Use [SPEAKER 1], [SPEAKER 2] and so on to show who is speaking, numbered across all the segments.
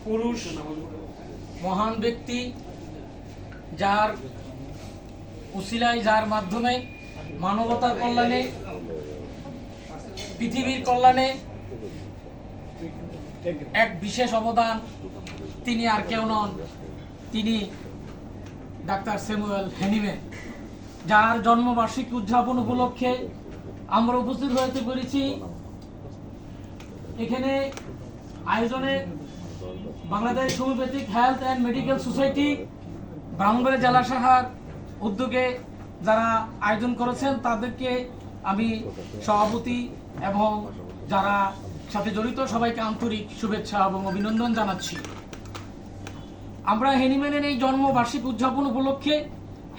[SPEAKER 1] পুরুষ মহান ব্যক্তি, যার উসিলায়, যার মাধ্যমে মানবতার কল্যাণে, পৃথিবীর কল্যাণে এক বিশেষ অবদান, তিনি আর কেউ নন, তিনি ডাক্তার স্যামুয়েল হ্যানিম্যান, যার জন্মবার্ষিকী উদযাপন উপলক্ষে আমরা উপস্থিত হতে পেরেছি। এখানে আয়োজনে Bangladesh homeopathic health and medical society Brahmanbaria জেলা শাখার উদ্যোগে যারা আয়োজন করেছেন তাদেরকে আমি সভাপতি এবং যারা সাথে জড়িত সবাইকে আন্তরিক শুভেচ্ছা এবং অভিনন্দন জানাচ্ছি। আমরা হ্যানিম্যানের এই জন্মবার্ষিকী উদযাপন উপলক্ষে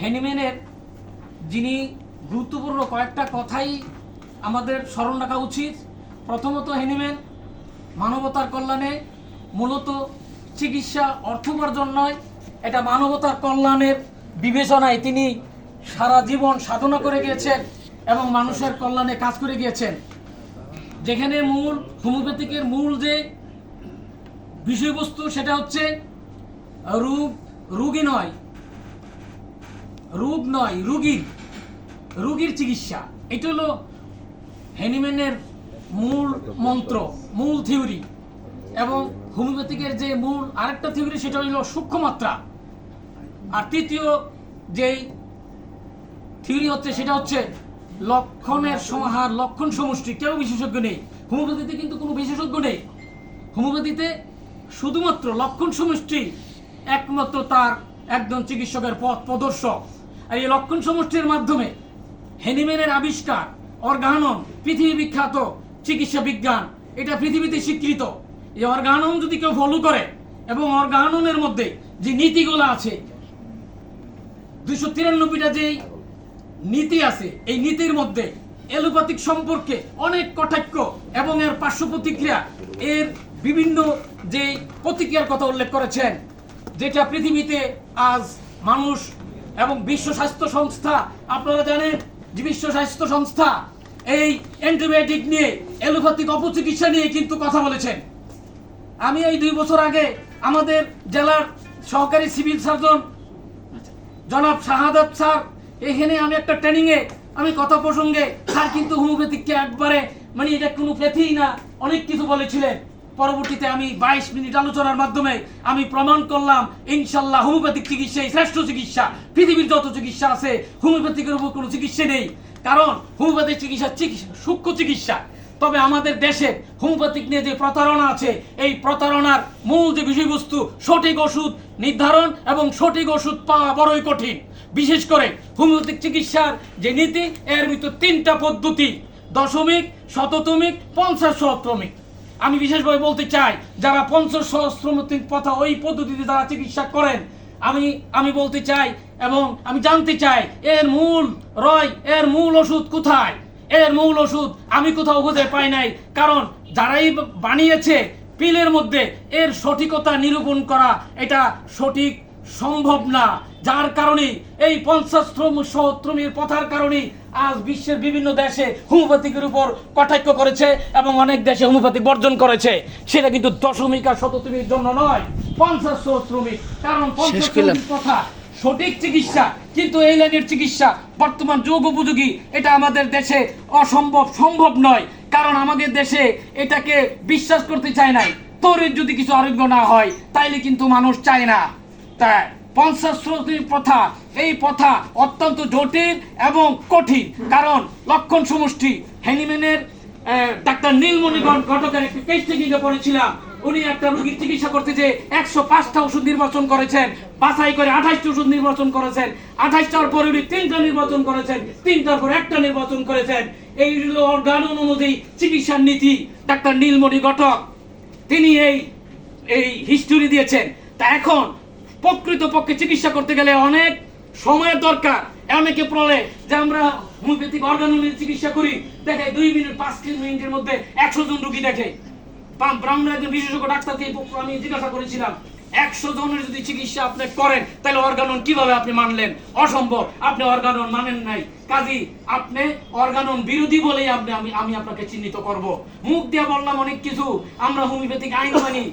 [SPEAKER 1] হ্যানিম্যানের যিনি গুরুত্বপূর্ণ কয়েকটা কথাই আমাদের স্মরণ রাখা উচিত। প্রথমত, হ্যানিম্যান মানবতার কল্যাণে, মূলত চিকিৎসা অর্থ উপার্জন নয়, এটা মানবতার কল্যাণের বিবেচনায় তিনি সারা জীবন সাধনা করে গিয়েছেন এবং মানুষের কল্যাণে কাজ করে গিয়েছেন। যেখানে মূল হোমিওপ্যাথিকের মূল যে বিষয়বস্তু সেটা হচ্ছে রোগীর চিকিৎসা। এটা হলো হ্যানিম্যানের মূল মন্ত্র, মূল থিওরি। এবং হোমিওপ্যাথিকের যে মূল আরেকটা থিওরি সেটা হলো সূক্ষ্মমাত্রা। আর তৃতীয় যেই থিওরি হচ্ছে সেটা হচ্ছে লক্ষণের সমাহার, লক্ষণ সমষ্টি। কেউ বিশেষজ্ঞ নেই হোমিওপ্যাথিতে, কিন্তু কোনো বিশেষজ্ঞ নেই হোমিওপ্যাথিতে, শুধুমাত্র লক্ষণ সমষ্টি একমাত্র তার একজন চিকিৎসকের পথ প্রদর্শক। আর এই লক্ষণ সমষ্টির মাধ্যমে হ্যানিম্যানের আবিষ্কার অর্গানন, পৃথিবী বিখ্যাত চিকিৎসা বিজ্ঞান, এটা পৃথিবীতে স্বীকৃত। এই অর্গানন যদি কেউ ফলো করে এবং অর্গাননের মধ্যে যে নীতিগুলো আছে, 293টা যেই নীতি আছে, এই নীতির মধ্যে এলোপ্যাথিক সম্পর্কে অনেক কটাক্ষ এবং এর পার্শ্ব প্রতিক্রিয়া, এর বিভিন্ন যে প্রতিক্রিয়ার কথা উল্লেখ করেছেন, যেটা পৃথিবীতে আজ মানুষ এবং বিশ্ব স্বাস্থ্য সংস্থা, আপনারা জানেন যে বিশ্ব স্বাস্থ্য সংস্থা এই অ্যান্টিবায়োটিক নিয়ে, এলোপ্যাথিক অপচিকিৎসা নিয়ে কিন্তু কথা বলেছেন। আমি এই 2 বছর আগে আমাদের জেলার সহকারী সিভিল সার্জন জনাব শাহাদাত স্যার, এখানে আমি একটা ট্রেনিংয়ে আমি কথা প্রসঙ্গে স্যার কিন্তু হোমিওপ্যাথিককে একবারে এটা কোনো প্যাথিই না, অনেক কিছু বলেছিলেন। পরবর্তীতে আমি 22 মিনিট আলোচনার মাধ্যমে আমি প্রমাণ করলাম ইনশাল্লাহ হোমিওপ্যাথিক চিকিৎসাই শ্রেষ্ঠ চিকিৎসা। পৃথিবীর যত চিকিৎসা আছে হোমিওপ্যাথিকের উপর কোনো চিকিৎসা নেই, কারণ হোমিওপ্যাথিক চিকিৎসা সূক্ষ্ম চিকিৎসা। তবে আমাদের দেশে হোমিওপ্যাথিক নিয়ে যে প্রতারণা আছে, এই প্রতারণার মূল যে বিষয়বস্তু, সঠিক ওষুধ নির্ধারণ এবং সঠিক ওষুধ পাওয়া বড়ই কঠিন। বিশেষ করে হোমিওপ্যাথিক চিকিৎসার যে নীতি, এর ভিতর 3টা পদ্ধতি: দশমিক, শততমিক, 50 সহস্রমিক। আমি বিশেষভাবে বলতে চাই, যারা 50 সহস্রমিক পথা ওই পদ্ধতিতে যারা চিকিৎসা করেন, আমি বলতে চাই এবং আমি জানতে চাই এর মূল ওষুধ কোথায়? এর মূল ওষুধ আমি কোথাও খুঁজে পাই নাই, কারণ যারাই বানিয়েছে পিলের মধ্যে এর সঠিকতা নিরূপণ করা এটা সঠিক সম্ভব না। যার কারণে এই 50 সহস্রমিক পথার কারণে আজ বিশ্বের বিভিন্ন দেশে হোমিওপ্যাথিকের উপর কটাক্ষ করেছে এবং অনেক দেশে হোমিওপ্যাথি বর্জন করেছে। সেটা কিন্তু দশমিক আর শততমির জন্য নয়, 50 সহস্রমিক। কারণ 50 পথা সঠিক চিকিৎসা, কিন্তু এই লাইনের চিকিৎসা বর্তমান যুগ উপযোগী এটা আমাদের দেশে সম্ভব নয়, কারণ আমাদের দেশে এটাকে বিশ্বাস করতে চায় নাই। তরির যদি কিছু আরোগ্য না হয় তাইলে কিন্তু মানুষ চায় না। তাই 50 সহস্রমিক প্রথা, এই প্রথা অত্যন্ত জটিল এবং কঠিন, কারণ লক্ষণ সমষ্টি। হ্যানিম্যানের ডাক্তার নীলমণি ঘটকের একটি কেস টেকিংয়ে পড়েছিলাম। উনি একটা রোগীর চিকিৎসা করতে যে 105টা ওষুধ নির্বাচন করেছেন, বাছাই করে 28টা ওষুধ নির্বাচন করেছেন। 28টার পরে উনি 3টা নির্বাচন করেছেন, 3টার পর একটা নির্বাচন করেছেন। এই হলো অর্গানন অনুযায়ী চিকিৎসার নীতি। ডাক্তার নীলমণি ঘটক তিনি এই হিস্টোরি দিয়েছেন। তা এখন প্রকৃতপক্ষে চিকিৎসা করতে গেলে অনেক সময়ের দরকার। অনেকে বলে যে আমরা হোমিওপ্যাথিক অর্গাননের চিকিৎসা করি, দেখে 2 মিনিট 5 মিনিটের মধ্যে 100 জন রোগী দেখে। ব্রাহ্মণ একজন বিশেষজ্ঞ ডাক্তারকে আমি জিজ্ঞাসা করেছিলাম, 100 জনের যদি চিকিৎসা আপনি করেন তাহলে অর্গানন কিভাবে আপনি মানলেন? অসম্ভব, আপনি অর্গানন মানেন নাই, কাজী আপনি অর্গানন বিরোধী বলেই আমি আপনাকে চিহ্নিত করব। মুখ দিয়ে বললাম অনেক কিছু, আমরা হোমিওপ্যাথিক আইন মানি,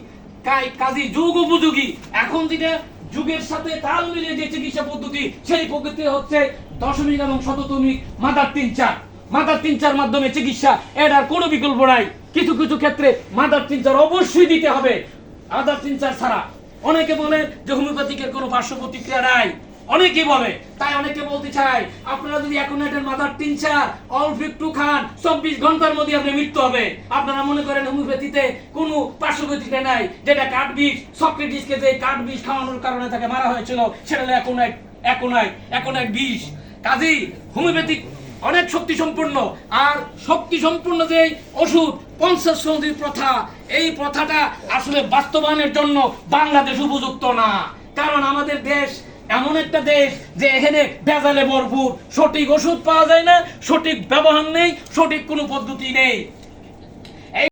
[SPEAKER 1] কাজী যুগ উপযোগী, এখন যেটা যুগের সাথে তাল মিলিয়ে যে চিকিৎসা পদ্ধতি, সেই পদ্ধতি হচ্ছে দশমিক এবং শততমিক মাদার টিনচার। মাদার টিনচার মাধ্যমে চিকিৎসা, এটার কোনো বিকল্প নাই। কিছু কিছু ক্ষেত্রে মাদার টিনচার অবশ্যই দিতে হবে। মাদার টিনচার ছাড়া অনেকে বলে যে হোমিওপ্যাথিকের কোনো পার্শ্ব প্রতিক্রিয়া নাই, অনেকে বলে। তাই অনেকে বলতে চায়, আপনারা যদি অ্যাকোনাইটের মাদার টিনচার অল্প একটু খান, 24 ঘন্টার মধ্যে আপনার মৃত্যু হবে। আপনারা মনে করেন হোমিওপ্যাথিতে কোনো পার্শ্ব প্রতিক্রিয়া নাই, যেটা কাঠ বিষ, সক্রেটিসকে যে কাঠ বিষ খাওয়ানোর কারণে তাকে মারা হয়েছিল, সেটা হলো অ্যাকোনাইট বিষ। কাজেই হোমিওপ্যাথিক অনেক শক্তি সম্পন্ন। আর শক্তি সম্পন্ন যে ওষুধ পঞ্চাশী প্রথা, এই প্রথাটা আসলে বাস্তবায়নের জন্য বাংলাদেশ উপযুক্ত না। কারণ আমাদের দেশ এমন একটা দেশ যে এখানে ভেজালে ভরপুর, সঠিক ওষুধ পাওয়া যায় না, সঠিক ব্যবহার নেই, সঠিক কোনো পদ্ধতি নেই।